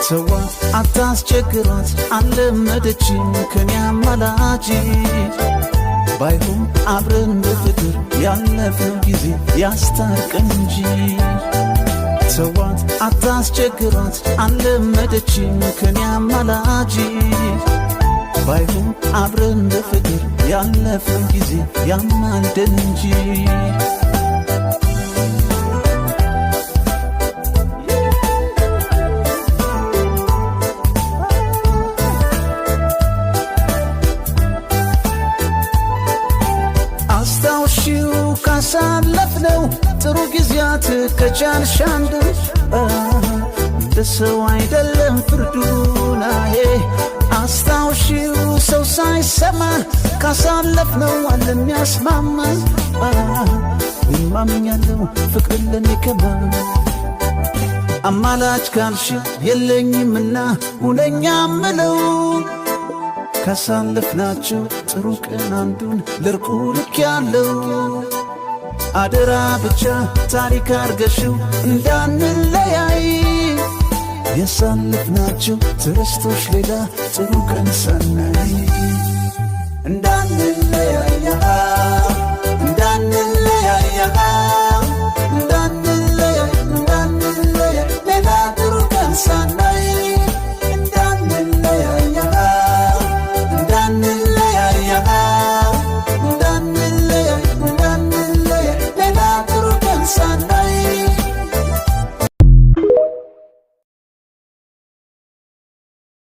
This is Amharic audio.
ተዋት አታስቸግሯት አልለመደችም ከኔ አማላጅ ባይሆን አብረን በፍቅር ያለፈው ጊዜ ያስታርቀን እንጂ ተዋት አታስቸግሯት አልለመደችም ከኔ አማላጅ ባይሆን አብረን በፍቅር ያለፈው ጊዜ ያማልደን እንጂ አስታውሺው ካሳለፍነው ጥሩ ጊዜያት ከቻልሽ አንዱ ለሰው አይደለም ፍርዱናዬ አስታውሺው ሰው ሳይሰማ ካሳለፍነው አለሚያስማማ ይማምኛለው ፍቅር ለኔ ከማ አማላጅ ካልሽ የለኝምና ሁነኛ ምለው ካሳለፍናቸው ጥሩ ቀን አንዱን ለርቁ ልክ ያለው አደራ ብቻ ታሪክ አርገሽው እንዳንለያይ ያሳለፍናቸው ትረስቶሽ ሌላ ጥሩ ቀን ሳናይ